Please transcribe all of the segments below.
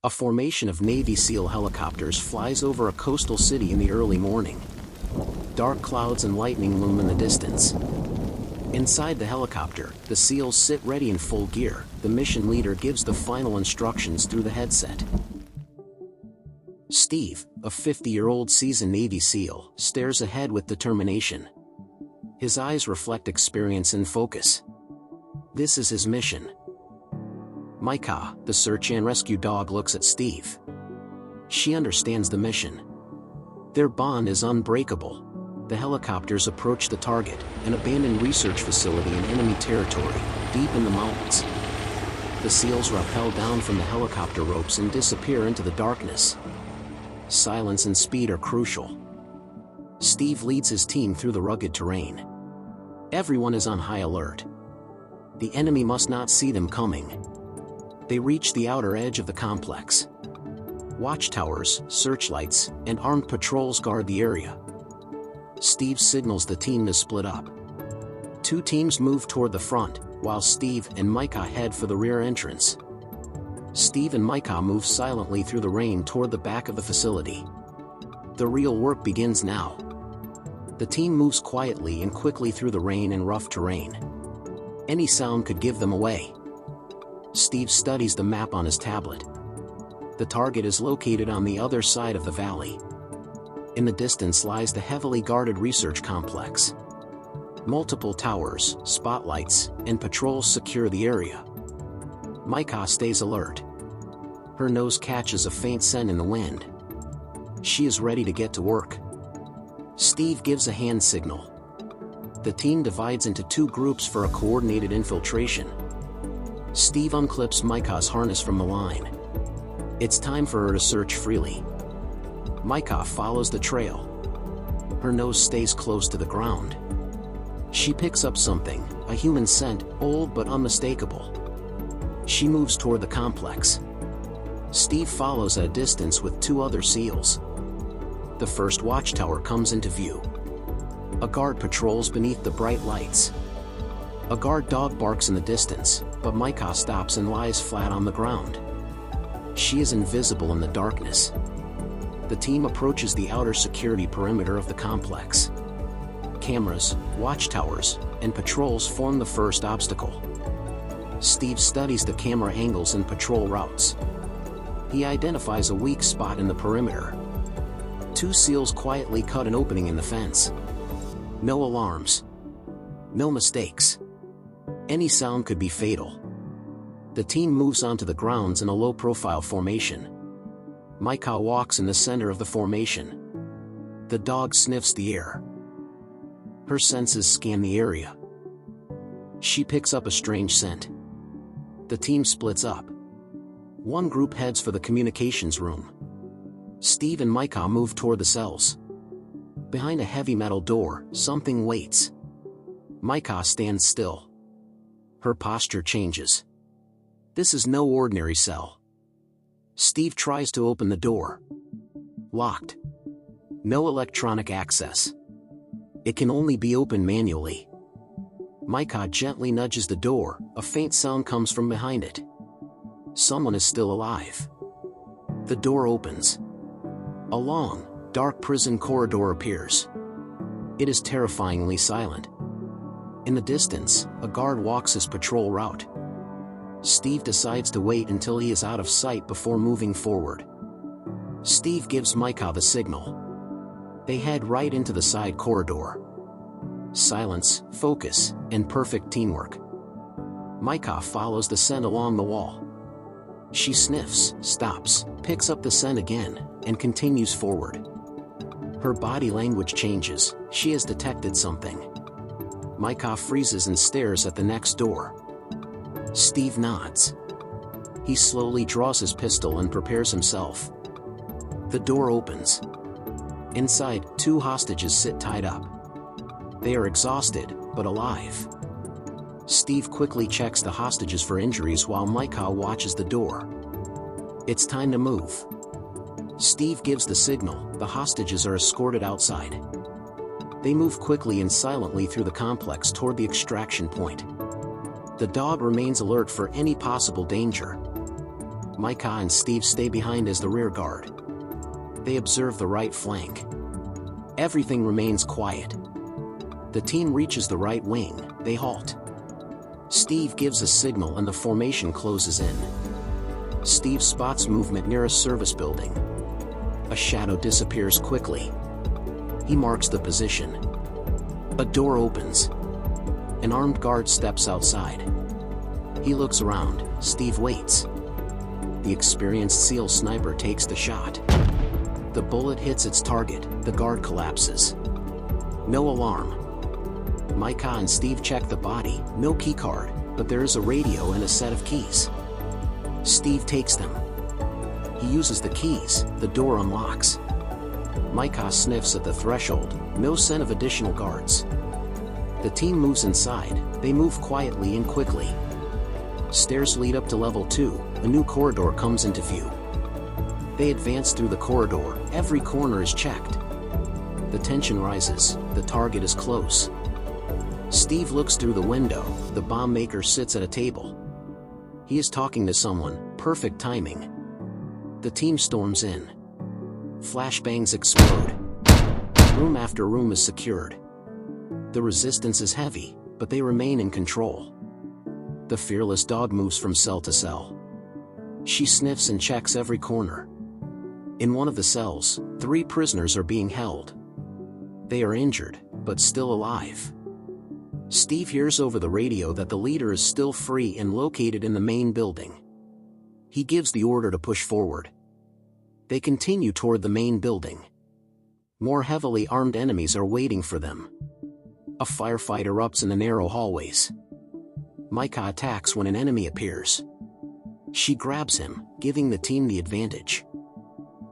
A formation of Navy SEAL helicopters flies over a coastal city in the early morning. Dark clouds and lightning loom in the distance. Inside the helicopter, the SEALs sit ready in full gear. The mission leader gives the final instructions through the headset. Steve, a 50-year-old seasoned Navy SEAL, stares ahead with determination. His eyes reflect experience and focus. This is his mission. Micah, the search and rescue dog, looks at Steve. She understands the mission. Their bond is unbreakable. The helicopters approach the target, an abandoned research facility in enemy territory, deep in the mountains. The SEALs rappel down from the helicopter ropes and disappear into the darkness. Silence and speed are crucial. Steve leads his team through the rugged terrain. Everyone is on high alert. The enemy must not see them coming. They reach the outer edge of the complex. Watchtowers, searchlights, and armed patrols guard the area. Steve signals the team to split up. Two teams move toward the front, while Steve and Micah head for the rear entrance. Steve and Micah move silently through the rain toward the back of the facility. The real work begins now. The team moves quietly and quickly through the rain and rough terrain. Any sound could give them away. Steve studies the map on his tablet. The target is located on the other side of the valley. In the distance lies the heavily guarded research complex. Multiple towers, spotlights, and patrols secure the area. Micah stays alert. Her nose catches a faint scent in the wind. She is ready to get to work. Steve gives a hand signal. The team divides into two groups for a coordinated infiltration. Steve unclips Micah's harness from the line. It's time for her to search freely. Micah follows the trail. Her nose stays close to the ground. She picks up something, a human scent, old but unmistakable. She moves toward the complex. Steve follows at a distance with two other SEALs. The first watchtower comes into view. A guard patrols beneath the bright lights. A guard dog barks in the distance, but Micah stops and lies flat on the ground. She is invisible in the darkness. The team approaches the outer security perimeter of the complex. Cameras, watchtowers, and patrols form the first obstacle. Steve studies the camera angles and patrol routes. He identifies a weak spot in the perimeter. Two SEALs quietly cut an opening in the fence. No alarms. No mistakes. Any sound could be fatal. The team moves onto the grounds in a low-profile formation. Micah walks in the center of the formation. The dog sniffs the air. Her senses scan the area. She picks up a strange scent. The team splits up. One group heads for the communications room. Steve and Micah move toward the cells. Behind a heavy metal door, something waits. Micah stands still. Her posture changes. This is no ordinary cell. Steve tries to open the door. Locked. No electronic access. It can only be opened manually. Micah gently nudges the door. A faint sound comes from behind it. Someone is still alive. The door opens. A long, dark prison corridor appears. It is terrifyingly silent. In the distance, a guard walks his patrol route. Steve decides to wait until he is out of sight before moving forward. Steve gives Micah the signal. They head right into the side corridor. Silence, focus, and perfect teamwork. Micah follows the scent along the wall. She sniffs, stops, picks up the scent again, and continues forward. Her body language changes. She has detected something. Micah freezes and stares at the next door. Steve nods. He slowly draws his pistol and prepares himself. The door opens. Inside, two hostages sit tied up. They are exhausted, but alive. Steve quickly checks the hostages for injuries while Micah watches the door. It's time to move. Steve gives the signal. The hostages are escorted outside. They move quickly and silently through the complex toward the extraction point. The dog remains alert for any possible danger. Micah and Steve stay behind as the rear guard. They observe the right flank. Everything remains quiet. The team reaches the right wing, they halt. Steve gives a signal and the formation closes in. Steve spots movement near a service building. A shadow disappears quickly. He marks the position. A door opens. An armed guard steps outside. He looks around. Steve waits. The experienced S.E.A.L sniper takes the shot. The bullet hits its target. The guard collapses. No alarm. Micah and Steve check the body. No keycard, but there is a radio and a set of keys. Steve takes them. He uses the keys. The door unlocks. Micah sniffs at the threshold. No scent of additional guards. The team moves inside. They move quietly and quickly. Stairs lead up to level 2. A new corridor comes into view. They advance through the corridor. Every corner is checked. The tension rises. The target is close. Steve looks through the window. The bomb maker sits at a table. He is talking to someone. Perfect timing. The team storms in. Flashbangs explode. Room after room is secured. The resistance is heavy, but they remain in control. The fearless dog moves from cell to cell. She sniffs and checks every corner. In one of the cells, 3 prisoners are being held. They are injured, but still alive. Steve hears over the radio that the leader is still free and located in the main building. He gives the order to push forward. They continue toward the main building. More heavily armed enemies are waiting for them. A firefight erupts in the narrow hallways. Micah attacks when an enemy appears. She grabs him, giving the team the advantage.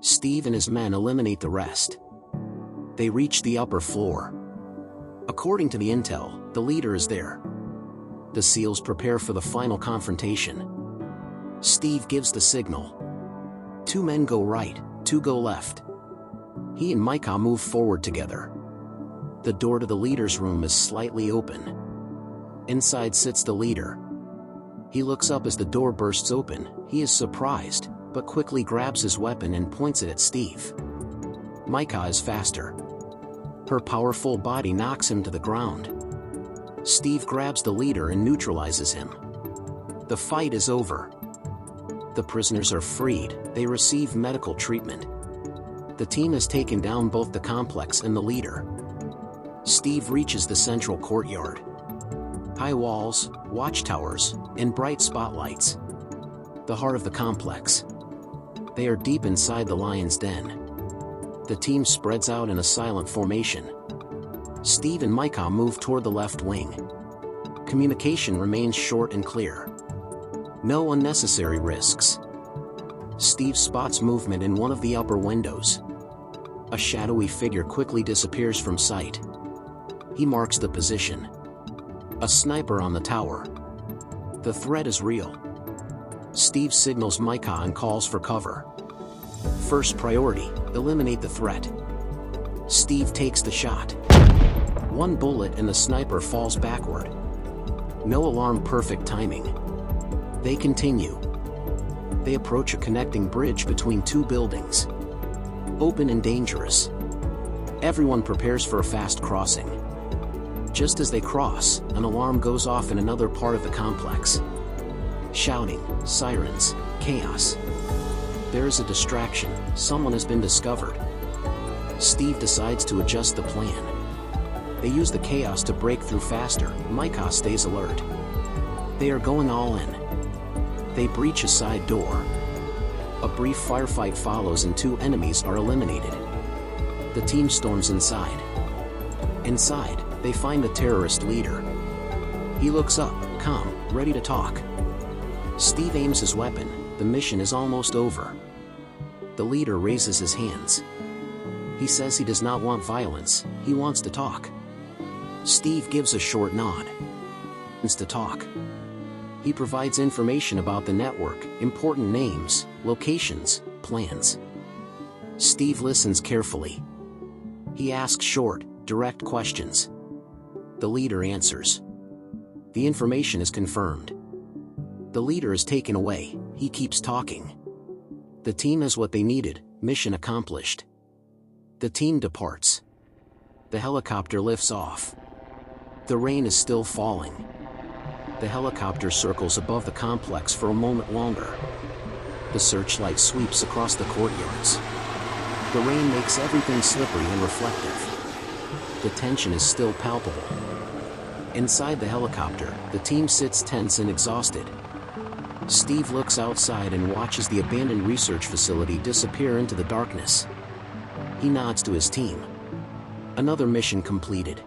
Steve and his men eliminate the rest. They reach the upper floor. According to the intel, the leader is there. The S.E.A.L.S prepare for the final confrontation. Steve gives the signal. 2 men go right, 2 go left. He and Micah move forward together. The door to the leader's room is slightly open. Inside sits the leader. He looks up as the door bursts open. He is surprised, but quickly grabs his weapon and points it at Steve. Micah is faster. Her powerful body knocks him to the ground. Steve grabs the leader and neutralizes him. The fight is over. The prisoners are freed. They receive medical treatment. The team has taken down both the complex and the leader. Steve reaches the central courtyard. High walls, watchtowers, and bright spotlights. The heart of the complex. They are deep inside the lion's den. The team spreads out in a silent formation. Steve and Micah move toward the left wing. Communication remains short and clear. No unnecessary risks. Steve spots movement in one of the upper windows. A shadowy figure quickly disappears from sight. He marks the position. A sniper on the tower. The threat is real. Steve signals Micah and calls for cover. First priority, eliminate the threat. Steve takes the shot. 1 bullet and the sniper falls backward. No alarm, perfect timing. They continue. They approach a connecting bridge between 2 buildings. Open and dangerous. Everyone prepares for a fast crossing. Just as they cross, an alarm goes off in another part of the complex. Shouting, sirens, chaos. There is a distraction. Someone has been discovered. Steve decides to adjust the plan. They use the chaos to break through faster. Micah stays alert. They are going all in. They breach a side door. A brief firefight follows and 2 enemies are eliminated. The team storms inside. Inside, they find the terrorist leader. He looks up, calm, ready to talk. Steve aims his weapon. The mission is almost over. The leader raises his hands. He says he does not want violence, he wants to talk. Steve gives a short nod. He wants to talk. He provides information about the network, important names, locations, plans. Steve listens carefully. He asks short, direct questions. The leader answers. The information is confirmed. The leader is taken away. He keeps talking. The team has what they needed, mission accomplished. The team departs. The helicopter lifts off. The rain is still falling. The helicopter circles above the complex for a moment longer. The searchlight sweeps across the courtyards. The rain makes everything slippery and reflective. The tension is still palpable. Inside the helicopter, the team sits tense and exhausted. Steve looks outside and watches the abandoned research facility disappear into the darkness. He nods to his team. Another mission completed.